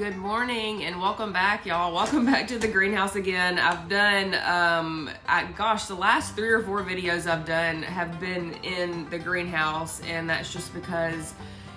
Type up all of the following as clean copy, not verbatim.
Good morning and welcome back, y'all. Welcome back to the greenhouse again. I've done, the last 3 or 4 videos I've done have been in the greenhouse, and that's just because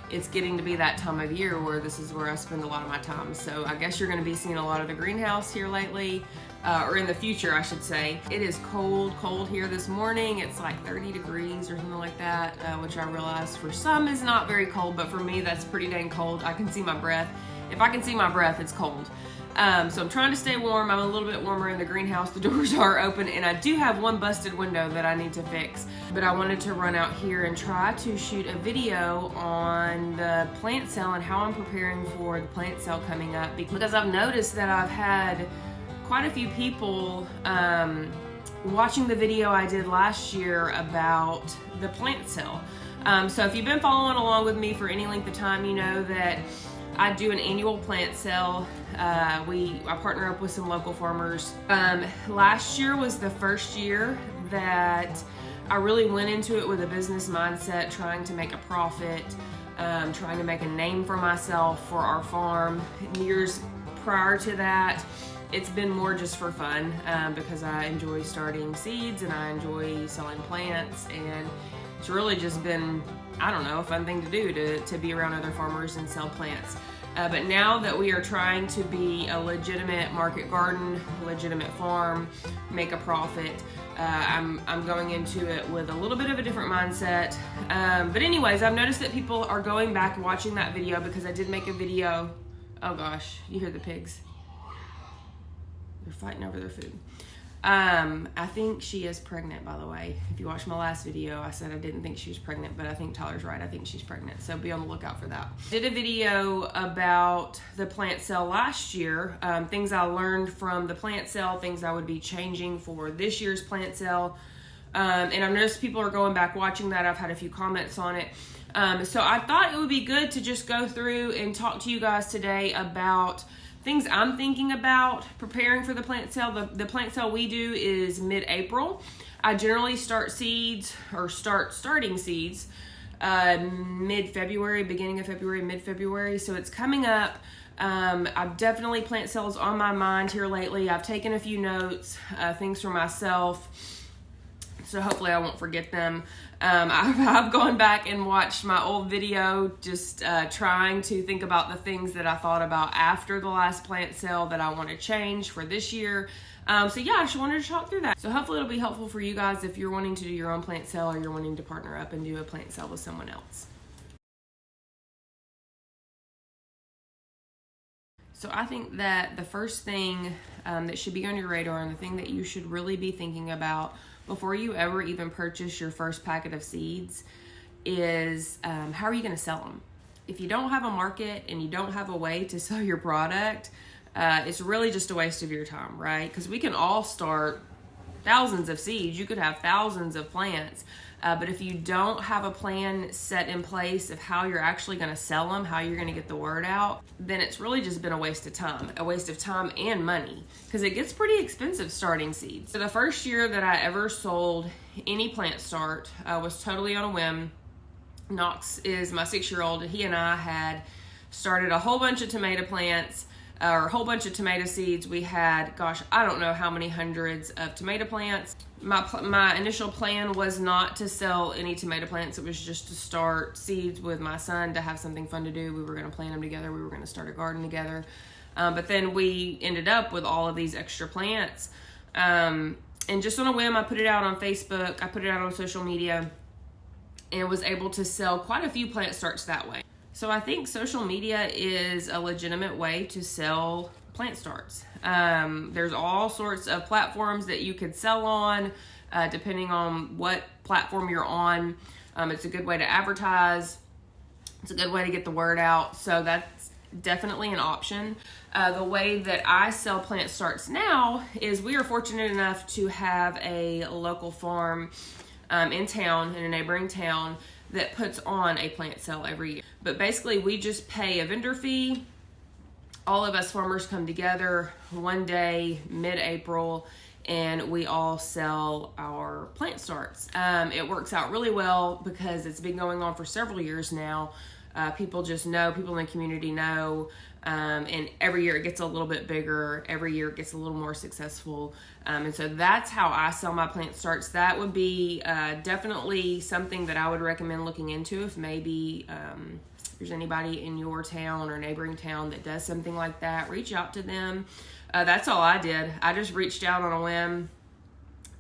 it's getting to be that time of year where this is where I spend a lot of my time. So I guess you're going to be seeing a lot of the greenhouse here lately, or in the future, I should say. It is cold here this morning. It's like 30 degrees or something like that, which I realize for some is not very cold, but for me, that's pretty dang cold. I can see my breath. If I can see my breath, it's cold. So I'm trying to stay warm. I'm a little bit warmer in the greenhouse. The doors are open, and I do have one busted window that I need to fix. But I wanted to run out here and try to shoot a video on the plant sale and how I'm preparing for the plant sale coming up. Because I've noticed that I've had quite a few people watching the video I did last year about the plant sale. So if you've been following along with me for any length of time, you know that I do an annual plant sale. I partner up with some local farmers. Last year was the first year that I really went into it with a business mindset, trying to make a profit, trying to make a name for myself, for our farm. Years prior to that, it's been more just for fun, because I enjoy starting seeds and I enjoy selling plants, and it's really just been, I don't know, a fun thing to do to be around other farmers and sell plants. But now that we are trying to be a legitimate market garden, legitimate farm, make a profit, I'm going into it with a little bit of a different mindset. But anyways, I've noticed that people are going back and watching that video because I did make a video. Oh gosh, you hear the pigs. They're fighting over their food. I think she is pregnant, by the way. If you watched my last video, I said I didn't think she was pregnant, but I think Tyler's right. I think she's pregnant, so be on the lookout for that. Did a video about the plant sale last year, things I learned from the plant sale, things I would be changing for this year's plant sale. And I've noticed people are going back watching that. I've had a few comments on it. So I thought it would be good to just go through and talk to you guys today about things I'm thinking about preparing for the plant sale. The plant sale we do is mid-April. I generally start seeds or starting seeds mid-February, beginning of February, mid-February. So it's coming up. I've definitely plant sales on my mind here lately. I've taken a few notes, things for myself, so hopefully I won't forget them. I've gone back and watched my old video, just trying to think about the things that I thought about after the last plant sale that I want to change for this year. So yeah, I just wanted to talk through that. So hopefully it'll be helpful for you guys if you're wanting to do your own plant sale or you're wanting to partner up and do a plant sale with someone else. So I think that the first thing that should be on your radar, and the thing that you should really be thinking about before you ever even purchase your first packet of seeds is how are you going to sell them? If you don't have a market and you don't have a way to sell your product, it's really just a waste of your time, right? Because we can all start thousands of seeds. You could have thousands of plants. But if you don't have a plan set in place of how you're actually going to sell them, how you're going to get the word out, then it's really just been a waste of time and money, because it gets pretty expensive starting seeds. So the first year that I ever sold any plant start was totally on a whim. Knox is my 6-year-old, and he and I had started a whole bunch of tomato plants, or a whole bunch of tomato seeds. We had, gosh, I don't know how many hundreds of tomato plants. My initial plan was not to sell any tomato plants. It was just to start seeds with my son, to have something fun to do. We were going to plant them together. We were going to start a garden together. But then we ended up with all of these extra plants. And just on a whim, I put it out on Facebook. I put it out on social media and was able to sell quite a few plant starts that way. So I think social media is a legitimate way to sell plant starts. There's all sorts of platforms that you could sell on, depending on what platform you're on. It's a good way to advertise. It's a good way to get the word out. So that's definitely an option. The way that I sell plant starts now is we are fortunate enough to have a local farm in town, in a neighboring town, that puts on a plant sale every year. But basically we just pay a vendor fee. All of us farmers come together one day, mid-April, and we all sell our plant starts. It works out really well because it's been going on for several years now. People just know, people in the community know, and every year it gets a little bit bigger. Every year it gets a little more successful. And so that's how I sell my plant starts. That would be definitely something that I would recommend looking into if maybe there's anybody in your town or neighboring town that does something like that. Reach out to them. That's all I did. I just reached out on a whim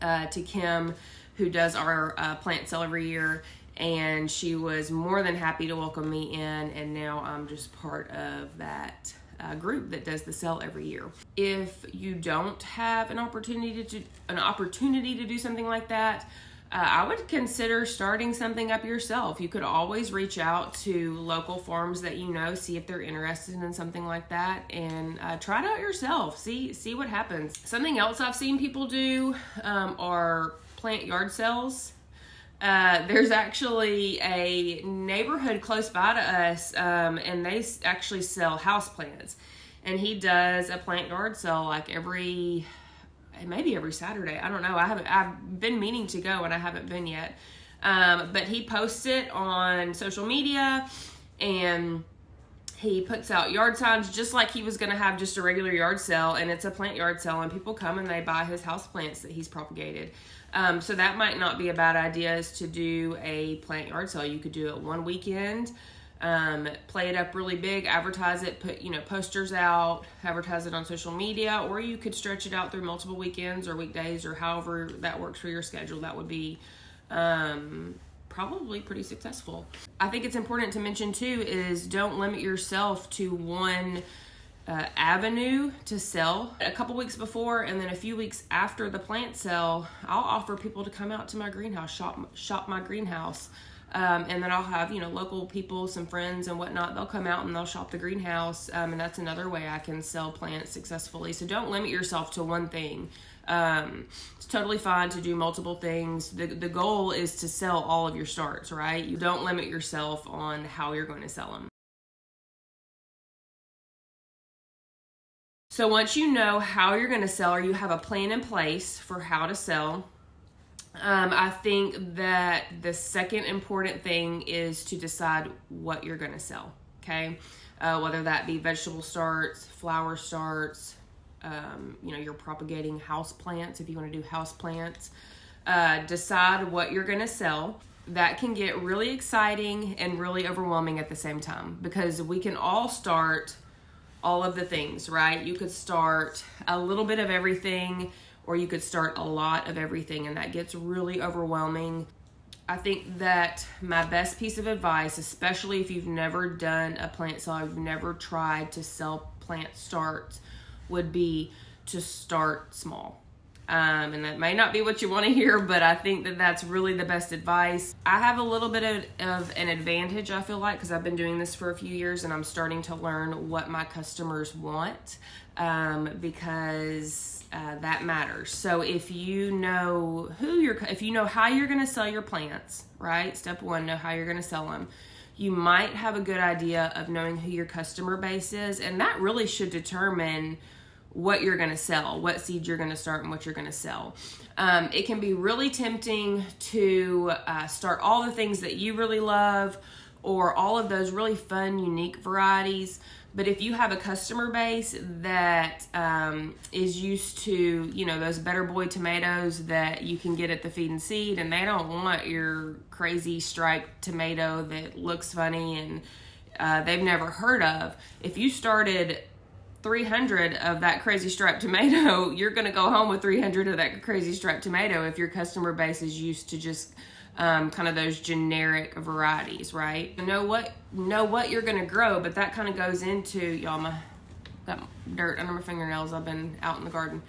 to Kim, who does our plant sale every year, and she was more than happy to welcome me in, and now I'm just part of that group that does the sale every year. If you don't have an opportunity to do something like that, I would consider starting something up yourself. You could always reach out to local farms that you know, see if they're interested in something like that, and try it out yourself. See what happens. Something else I've seen people do are plant yard sales. There's actually a neighborhood close by to us, and they actually sell house plants. And he does a plant yard sale like maybe every Saturday. I don't know. I've been meaning to go and I haven't been yet. But he posts it on social media, and he puts out yard signs just like he was going to have just a regular yard sale, and it's a plant yard sale, and people come and they buy his house plants that he's propagated. So that might not be a bad idea, is to do a plant yard sale. You could do it one weekend, play it up really big, advertise it, put posters out, advertise it on social media, or you could stretch it out through multiple weekends or weekdays, or however that works for your schedule. That would be probably pretty successful. I think it's important to mention too is don't limit yourself to one avenue to sell. A couple weeks before and then a few weeks after the plant sale, I'll offer people to come out to my greenhouse, shop my greenhouse. And then I'll have, local people, some friends and whatnot, they'll come out and they'll shop the greenhouse. And that's another way I can sell plants successfully. So don't limit yourself to one thing. It's totally fine to do multiple things. The goal is to sell all of your starts, right? You don't limit yourself on how you're going to sell them. So once you know how you're going to sell, or you have a plan in place for how to sell, I think that the second important thing is to decide what you're going to sell, okay? Whether that be vegetable starts, flower starts, you're propagating house plants, if you want to do house plants. Decide what you're going to sell. That can get really exciting and really overwhelming at the same time, because we can all start all of the things, right? You could start a little bit of everything, or you could start a lot of everything, and that gets really overwhelming. I think that my best piece of advice, especially if you've never done a plant sale, you've never tried to sell plant starts, would be to start small. And that may not be what you want to hear, but I think that that's really the best advice. I have a little bit of an advantage, I feel like, because I've been doing this for a few years and I'm starting to learn what my customers want, because that matters. So if you know how you're going to sell your plants, right? Step one, know how you're going to sell them. You might have a good idea of knowing who your customer base is, and that really should determine what you're going to sell, what seeds you're going to start, and what you're going to sell. It can be really tempting to start all the things that you really love, or all of those really fun, unique varieties. But if you have a customer base that is used to, those Better Boy tomatoes that you can get at the Feed and Seed, and they don't want your crazy striped tomato that looks funny and they've never heard of. If you started 300 of that crazy striped tomato, you're going to go home with 300 of that crazy striped tomato if your customer base is used to just kind of those generic varieties, right? Know what you're going to grow, but that kind of goes into, y'all, got dirt under my fingernails. I've been out in the garden.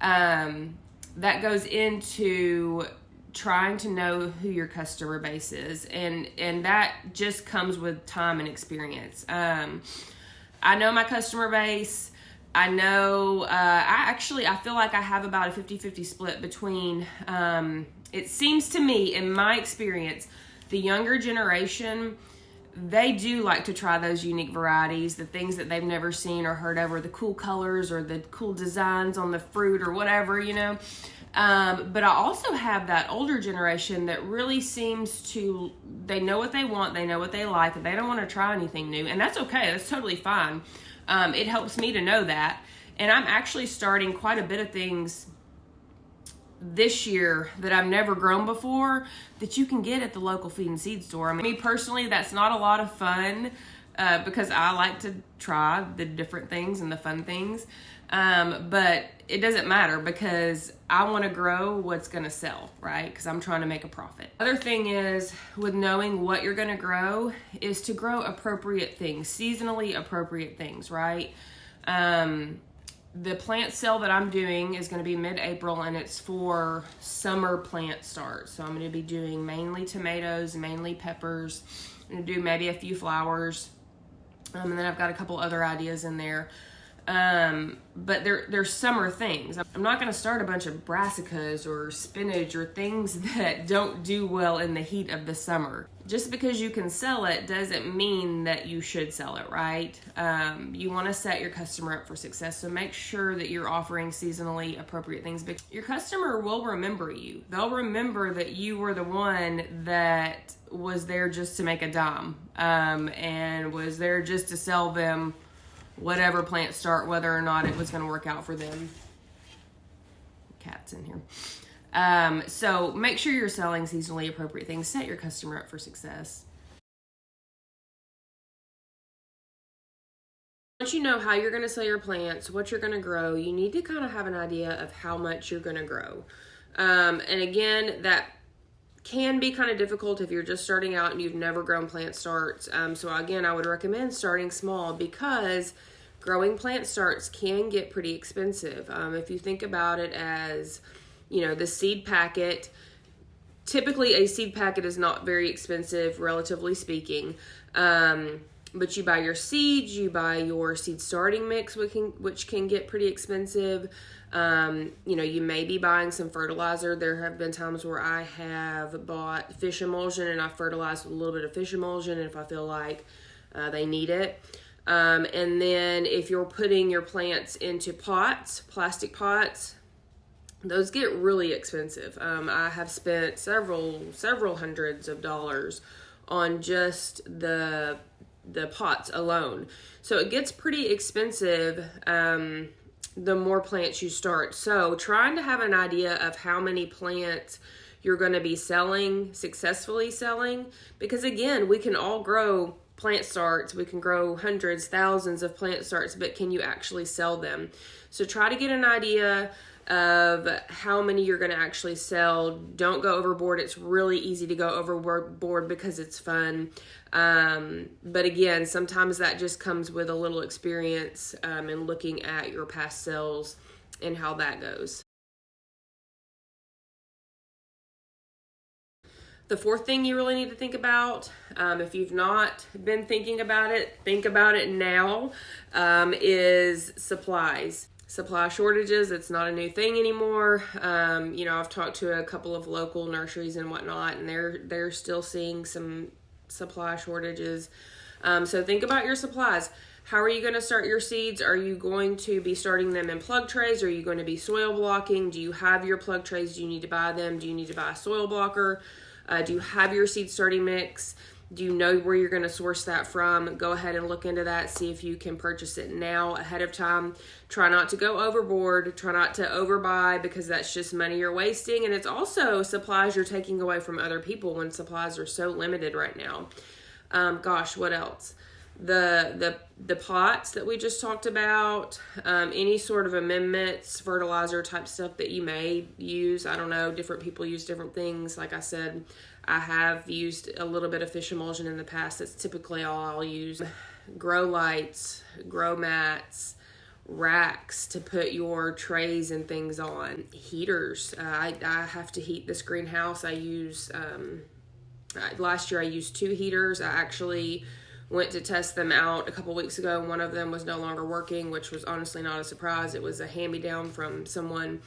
That goes into trying to know who your customer base is, and that just comes with time and experience. I know my customer base. I know, I feel like I have about a 50-50 split between, it seems to me, in my experience, the younger generation, they do like to try those unique varieties, the things that they've never seen or heard of, or the cool colors or the cool designs on the fruit or whatever, But I also have that older generation that really seems to, they know what they want, they know what they like, and they don't want to try anything new. And that's okay, that's totally fine. It helps me to know that. And I'm actually starting quite a bit of things this year that I've never grown before that you can get at the local feed and seed store. I mean, me personally, that's not a lot of fun because I like to try the different things and the fun things. But it doesn't matter because I want to grow what's going to sell, right? Because I'm trying to make a profit. Other thing is with knowing what you're going to grow is to grow appropriate things, seasonally appropriate things, right? The plant sale that I'm doing is going to be mid-April, and it's for summer plant starts. So I'm going to be doing mainly tomatoes, mainly peppers. I'm going to do maybe a few flowers. And then I've got a couple other ideas in there. But they're summer things. I'm not going to start a bunch of brassicas or spinach or things that don't do well in the heat of the summer. Just because you can sell it doesn't mean that you should sell it, right? You want to set your customer up for success, so make sure that you're offering seasonally appropriate things. Because your customer will remember you. They'll remember that you were the one that was there just to make a dime, and was there just to sell them whatever plant start, whether or not it was going to work out for them. Cat's in here. So make sure you're selling seasonally appropriate things. Set your customer up for success. Once you know how you're going to sell your plants, what you're going to grow, you need to kind of have an idea of how much you're going to grow. And again, that can be kind of difficult if you're just starting out and you've never grown plant starts. So again, I would recommend starting small because growing plant starts can get pretty expensive. If you think about it as, the seed packet, typically a seed packet is not very expensive, relatively speaking. But you buy your seeds, you buy your seed starting mix, which can get pretty expensive. You may be buying some fertilizer. There have been times where I have bought fish emulsion and I fertilized with a little bit of fish emulsion if I feel like they need it. And then if you're putting your plants into pots, plastic pots, those get really expensive. I have spent several hundreds of dollars on just the pots alone. So it gets pretty expensive the more plants you start. So trying to have an idea of how many plants you're going to be successfully selling, because again, we can all grow plant starts. We can grow hundreds, thousands of plant starts, but can you actually sell them? So try to get an idea of how many you're going to actually sell. Don't go overboard. It's really easy to go overboard because it's fun. But again, sometimes that just comes with a little experience and looking at your past sales and how that goes. The fourth thing you really need to think about, if you've not been thinking about it, think about it now, is supplies. Supply shortages, it's not a new thing anymore. I've talked to a couple of local nurseries and whatnot, and they're still seeing some supply shortages. So think about your supplies. How are you going to start your seeds? Are you going to be starting them in plug trays? Are you going to be soil blocking? Do you have your plug trays? Do you need to buy them? Do you need to buy a soil blocker? Do you have your seed starting mix? Do you know where you're going to source that from? Go ahead and look into that. See if you can purchase it now ahead of time. Try not to go overboard. Try not to overbuy because that's just money you're wasting. And it's also supplies you're taking away from other people when supplies are so limited right now. What else? The pots that we just talked about, any sort of amendments, fertilizer type stuff that you may use. I don't know, different people use different things. Like I said, I have used a little bit of fish emulsion in the past. That's typically all I'll use. Grow lights, grow mats, racks to put your trays and things on. Heaters. I have to heat this greenhouse. I use, last year I used 2 heaters. I actually went to test them out a couple weeks ago. One of them was no longer working, which was honestly not a surprise. It was a hand-me-down from someone.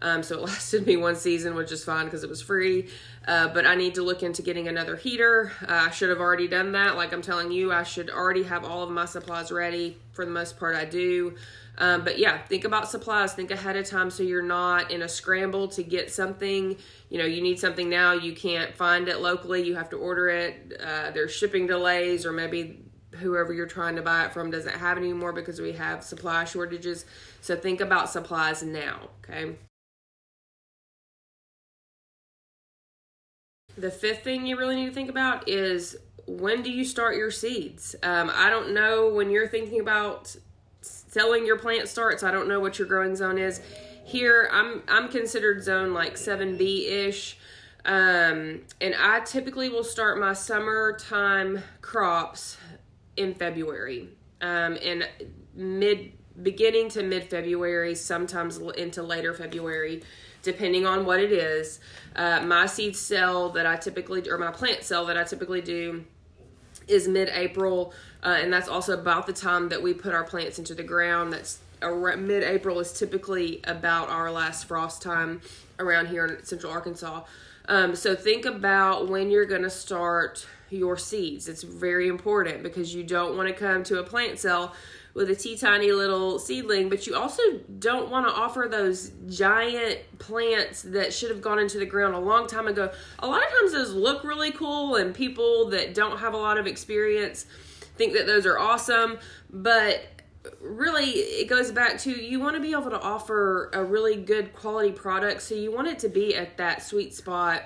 So it lasted me one season, which is fine because it was free. But I need to look into getting another heater. I should have already done that. Like I'm telling you, I should already have all of my supplies ready. For the most part, I do. But yeah, think about supplies. Think ahead of time so you're not in a scramble to get something. You know, you need something now, you can't find it locally, you have to order it. There's shipping delays, or maybe whoever you're trying to buy it from doesn't have it anymore because we have supply shortages. So think about supplies now, okay? The fifth thing you really need to think about is, when do you start your seeds? I don't know when you're thinking about selling your plant starts. I don't know what your growing zone is. Here, I'm considered zone like 7B-ish. And I typically will start my summertime crops in February. And beginning to mid-February, sometimes into later February, depending on what it is. My seed sale that I typically, or my plant sale that I typically do, is mid-April, and that's also about the time that we put our plants into the ground. That's mid-April is typically about our last frost time around here in Central Arkansas. So think about when you're going to start your seeds. It's very important because you don't want to come to a plant sale with a teeny little seedling, but you also don't want to offer those giant plants that should have gone into the ground a long time ago. A lot of times those look really cool, and people that don't have a lot of experience think that those are awesome, but really it goes back to, you want to be able to offer a really good quality product, so you want it to be at that sweet spot.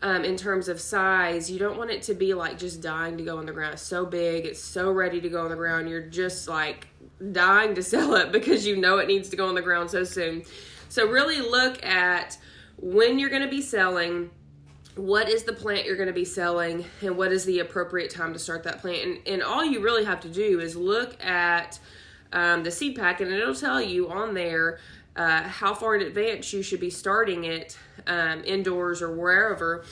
In terms of size, you don't want it to be like just dying to go on the ground. It's so big, it's so ready to go on the ground, you're just like dying to sell it because you know it needs to go on the ground so soon. So really look at when you're going to be selling, what is the plant you're going to be selling, and what is the appropriate time to start that plant. And all you really have to do is look at the seed pack, and it'll tell you on there how far in advance you should be starting it, indoors or wherever,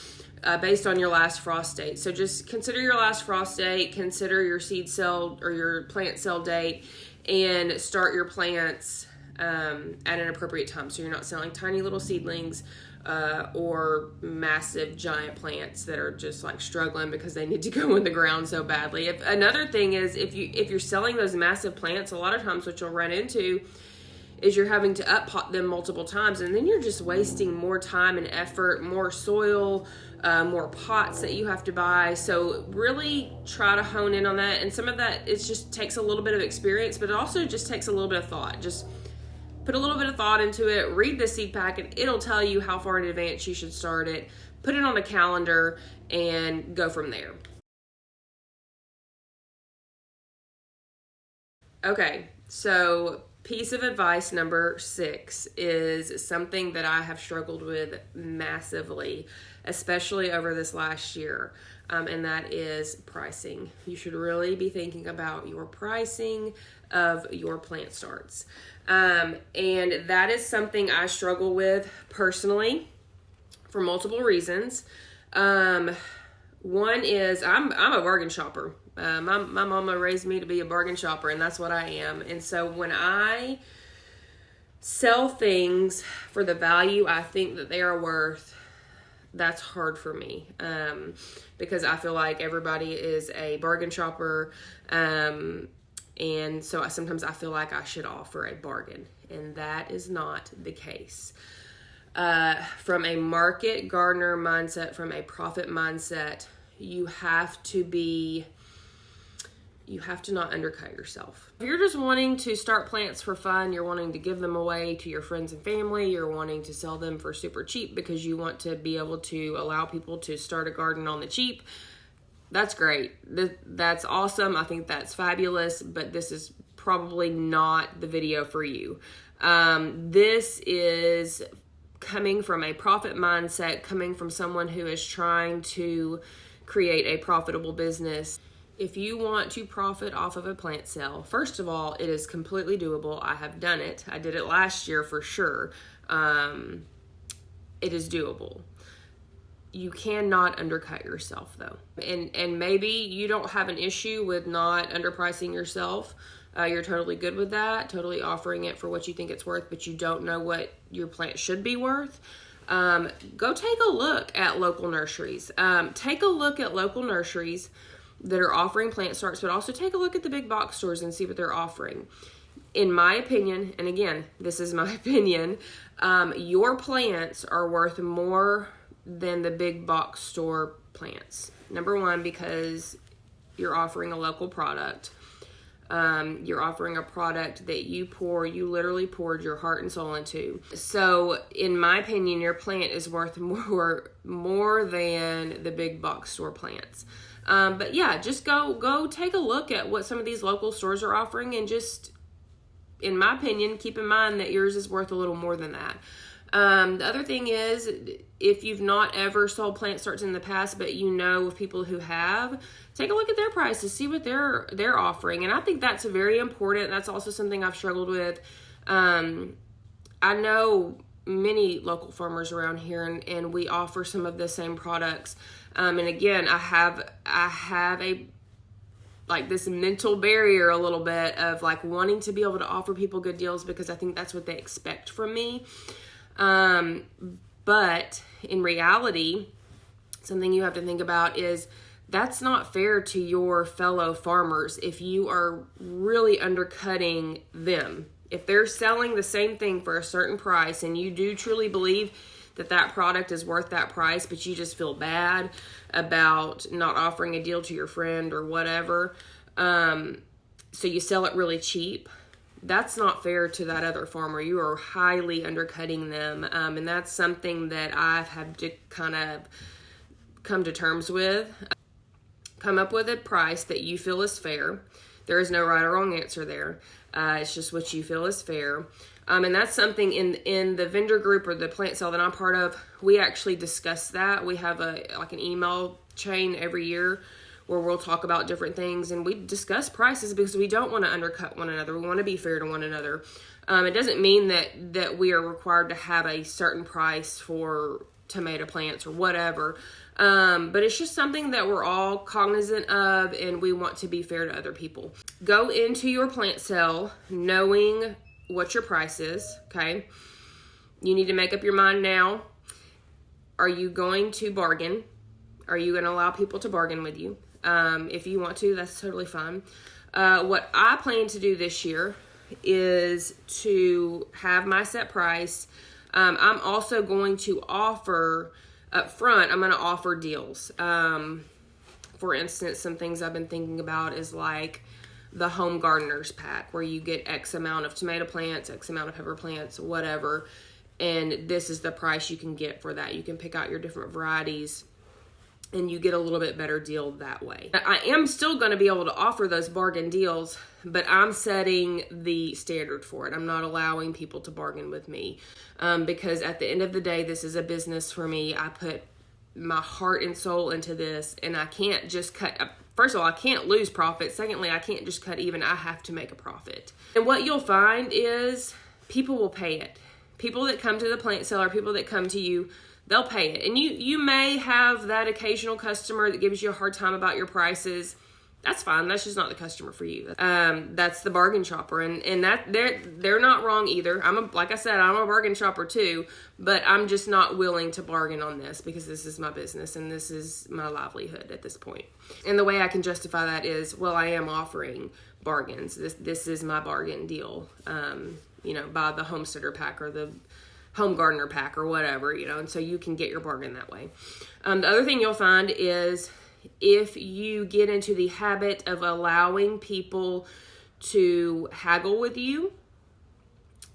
based on your last frost date. So just consider your last frost date, consider your seed sale or your plant sale date, and start your plants at an appropriate time. So you're not selling tiny little seedlings or massive giant plants that are just like struggling because they need to go in the ground so badly. Another thing is, if you're selling those massive plants, a lot of times what you'll run into is you're having to up pot them multiple times, and then you're just wasting more time and effort, more soil, more pots that you have to buy. So really try to hone in on that. And some of that, it just takes a little bit of experience, but it also just takes a little bit of thought. Just put a little bit of thought into it, read the seed pack, and it'll tell you how far in advance you should start it. Put it on a calendar and go from there. Okay, so piece of advice number 6 is something that I have struggled with massively, especially over this last year, and that is pricing. You should really be thinking about your pricing of your plant starts. And that is something I struggle with personally for multiple reasons. One is I'm a bargain shopper. My mama raised me to be a bargain shopper, and that's what I am. And so when I sell things for the value I think that they are worth, that's hard for me, because I feel like everybody is a bargain shopper, and so sometimes I feel like I should offer a bargain, and that is not the case. From a market gardener mindset, from a profit mindset, you have to not undercut yourself. If you're just wanting to start plants for fun, you're wanting to give them away to your friends and family, you're wanting to sell them for super cheap because you want to be able to allow people to start a garden on the cheap, that's great. That's awesome. I think that's fabulous, but this is probably not the video for you. This is coming from a profit mindset, coming from someone who is trying to create a profitable business. If you want to profit off of a plant sale, first of all, it is completely doable. I have done it. I did it last year for sure. It is doable. You cannot undercut yourself though. And maybe you don't have an issue with not underpricing yourself. you're totally good with that, totally offering it for what you think it's worth, but you don't know what your plant should be worth, go take a look at local nurseries. Take a look at local nurseries that are offering plant starts, but also take a look at the big box stores and see what they're offering. In my opinion, and again, this is my opinion, your plants are worth more than the big box store plants. Number one, because you're offering a local product. You're offering a product that you literally poured your heart and soul into. So in my opinion, your plant is worth more than the big box store plants. But yeah, just go take a look at what some of these local stores are offering, and just, in my opinion, keep in mind that yours is worth a little more than that. The other thing is, if you've not ever sold plant starts in the past, but you know of people who have, take a look at their prices, see what they're offering. And I think that's very important. That's also something I've struggled with. I know many local farmers around here, and we offer some of the same products. And again, I have a this mental barrier a little bit of wanting to be able to offer people good deals, because I think that's what they expect from me. But in reality, something you have to think about is that's not fair to your fellow farmers if you are really undercutting them. If they're selling the same thing for a certain price and you do truly believe that product is worth that price, but you just feel bad about not offering a deal to your friend or whatever, so you sell it really cheap, that's not fair to that other farmer. You are highly undercutting them, and that's something that I've had to kind of come to terms with. Come up with a price that you feel is fair. There is no right or wrong answer there. It's just what you feel is fair. And that's something in the vendor group or the plant sale that I'm part of, we actually discuss that. We have an email chain every year where we'll talk about different things, and we discuss prices because we don't want to undercut one another. We want to be fair to one another. It doesn't mean that we are required to have a certain price for tomato plants or whatever. But it's just something that we're all cognizant of, and we want to be fair to other people. Go into your plant sale knowing what your price is, okay? You need to make up your mind now. Are you going to bargain? Are you going to allow people to bargain with you? If you want to, that's totally fine. What I plan to do this year is to have my set price. I'm also going to offer up front, I'm going to offer deals. For instance, some things I've been thinking about is the home gardeners pack, where you get X amount of tomato plants, X amount of pepper plants, whatever, and this is the price you can get for that. You can pick out your different varieties, and you get a little bit better deal that way. I am still going to be able to offer those bargain deals, but I'm setting the standard for it. I'm not allowing people to bargain with me, because at the end of the day, this is a business for me. I put my heart and soul into this, and I can't just cut. First of all, I can't lose profit. Secondly, I can't just cut even. I have to make a profit. And what you'll find is people will pay it. People that come to the plant seller, people that come to you, they'll pay it. And you may have that occasional customer that gives you a hard time about your prices. That's fine. That's just not the customer for you. That's the bargain shopper, and that they're not wrong either. Like I said, I'm a bargain shopper too, but I'm just not willing to bargain on this because this is my business and this is my livelihood at this point. And the way I can justify that is, well, I am offering bargains. This is my bargain deal. Buy the homesteader pack or the home gardener pack or whatever, and so you can get your bargain that way. The other thing you'll find is, if you get into the habit of allowing people to haggle with you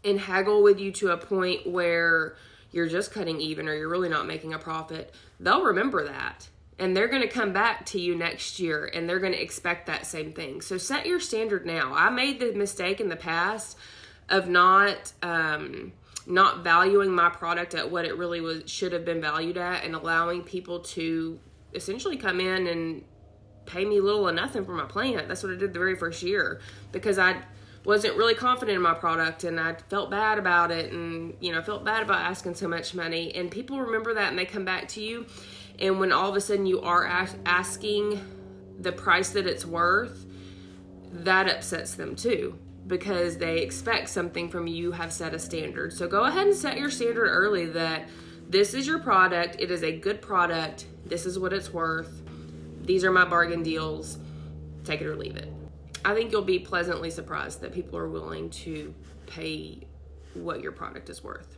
to a point where you're just cutting even or you're really not making a profit, they'll remember that. And they're going to come back to you next year and they're going to expect that same thing. So set your standard now. I made the mistake in the past of not valuing my product at what it really should have been valued at, and allowing people to essentially come in and pay me little or nothing for my plant. That's what I did the very first year, because I wasn't really confident in my product and I felt bad about it, and felt bad about asking so much money. And people remember that and they come back to you, and when all of a sudden you are asking the price that it's worth, that upsets them too, because they expect something from you. You have set a standard. So go ahead and set your standard early that this is your product. It is a good product. This is what it's worth. These are my bargain deals. Take it or leave it. I think you'll be pleasantly surprised that people are willing to pay what your product is worth.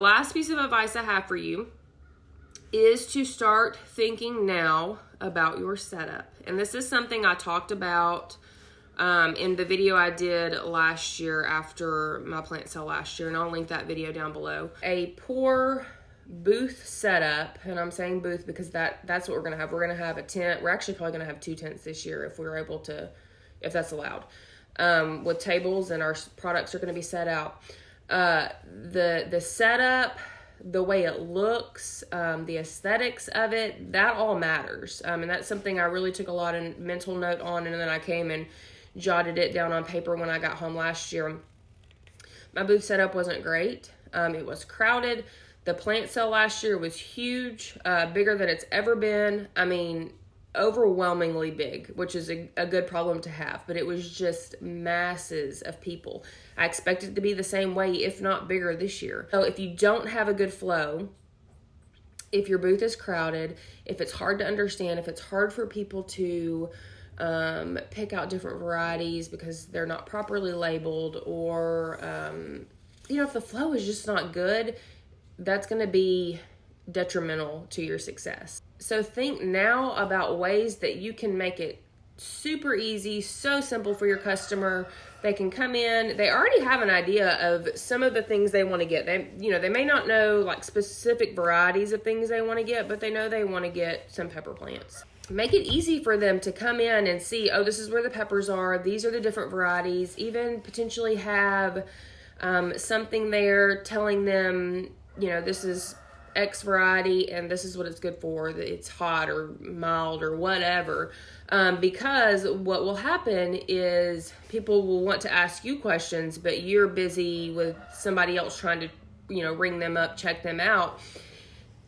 Last piece of advice I have for you is to start thinking now about your setup. And this is something I talked about in the video I did last year after my plant sale last year, and I'll link that video down below. A poor booth setup, and I'm saying booth because that's what we're gonna have. We're gonna have a tent. We're actually probably gonna have 2 tents this year if we're able to, if that's allowed, with tables, and our products are gonna be set out. The setup, the way it looks, the aesthetics of it, that all matters. And that's something I really took a lot of mental note on, and then I came and jotted it down on paper when I got home last year. My booth setup wasn't great. It was crowded. The plant sale last year was huge, bigger than it's ever been. I mean, overwhelmingly big, which is a good problem to have, but it was just masses of people. I expect it to be the same way, if not bigger this year. So if you don't have a good flow, if your booth is crowded, if it's hard to understand, if it's hard for people to pick out different varieties because they're not properly labeled, or if the flow is just not good, that's going to be detrimental to your success. So think now about ways that you can make it super easy, so simple for your customer. They can come in, they already have an idea of some of the things they want to get. They may not know like specific varieties of things they want to get, but they know they want to get some pepper plants. Make it easy for them to come in and see, oh, this is where the peppers are. These are the different varieties. Even potentially have something there telling them, this is X variety and this is what it's good for. It's hot or mild or whatever. Because what will happen is people will want to ask you questions, but you're busy with somebody else trying to, ring them up, check them out.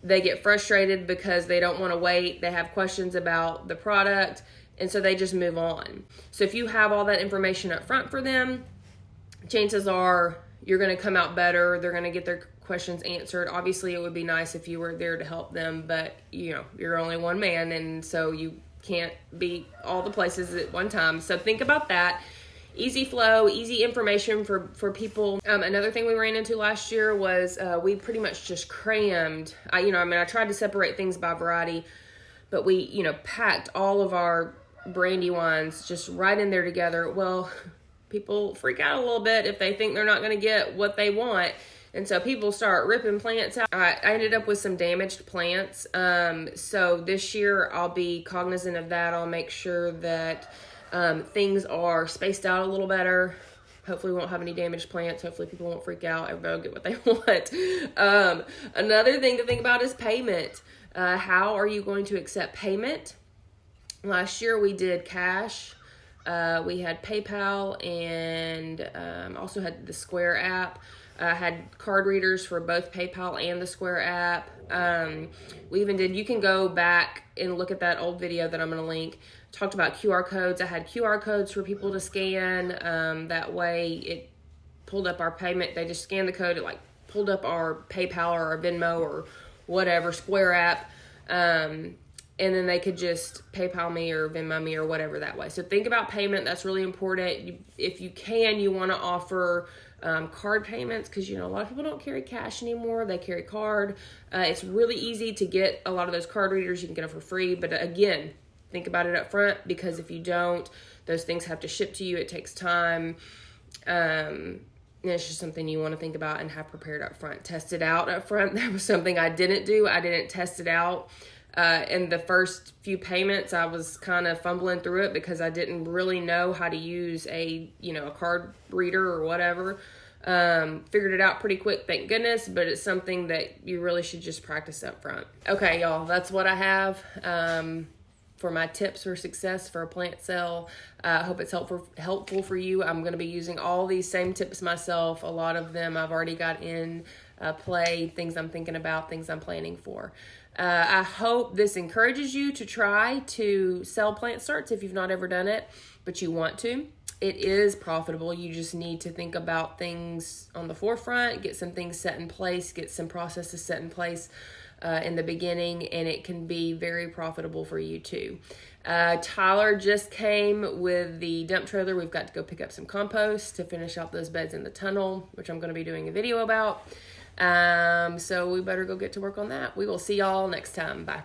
They get frustrated because they don't want to wait. They have questions about the product, and so they just move on. So if you have all that information up front for them, chances are you're going to come out better. They're going to get their questions answered. Obviously, it would be nice if you were there to help them, but you're only one man, and so you can't be all the places at one time. So think about that. Easy flow, easy information for people. Another thing we ran into last year was we pretty much just crammed. I tried to separate things by variety, but we, packed all of our brandy wines just right in there together. Well, people freak out a little bit if they think they're not going to get what they want. And so people start ripping plants out. I ended up with some damaged plants. So this year I'll be cognizant of that. I'll make sure that things are spaced out a little better. Hopefully we won't have any damaged plants. Hopefully people won't freak out. Everybody will get what they want. Another thing to think about is payment. How are you going to accept payment? Last year we did cash. We had PayPal and also had the Square app. Had card readers for both PayPal and the Square app. We even did, you can go back and look at that old video that I'm going to link. Talked about QR codes. I had QR codes for people to scan. That way it pulled up our payment. They just scanned the code. It pulled up our PayPal or our Venmo or whatever Square app. And then they could just PayPal me or Venmo me or whatever that way. So think about payment. That's really important. If you can, you want to offer card payments, because a lot of people don't carry cash anymore. They carry card. It's really easy to get a lot of those card readers. You can get them for free, but again, think about it up front, because if you don't, those things have to ship to you. It takes time. And it's just something you want to think about and have prepared up front. Test it out up front. That was something I didn't do. I didn't test it out. In the first few payments, I was kind of fumbling through it because I didn't really know how to use a card reader or whatever. Figured it out pretty quick, thank goodness, but it's something that you really should just practice up front. Okay, y'all, that's what I have for my tips for success for a plant sale. I hope it's helpful for you. I'm going to be using all these same tips myself. A lot of them I've already got in play, things I'm thinking about, things I'm planning for. I hope this encourages you to try to sell plant starts if you've not ever done it, but you want to. It is profitable. You just need to think about things on the forefront, get some things set in place, get some processes set in place in the beginning, and it can be very profitable for you too. Tyler just came with the dump trailer. We've got to go pick up some compost to finish out those beds in the tunnel, which I'm going to be doing a video about. So we better go get to work on that. We will see y'all next time. Bye.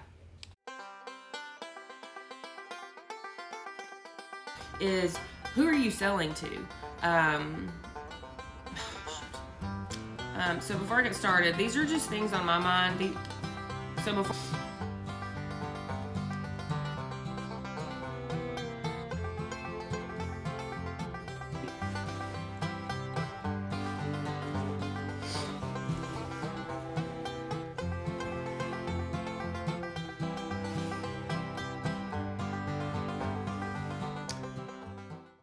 Is who are you selling to? So before I get started, these are just things on my mind. So before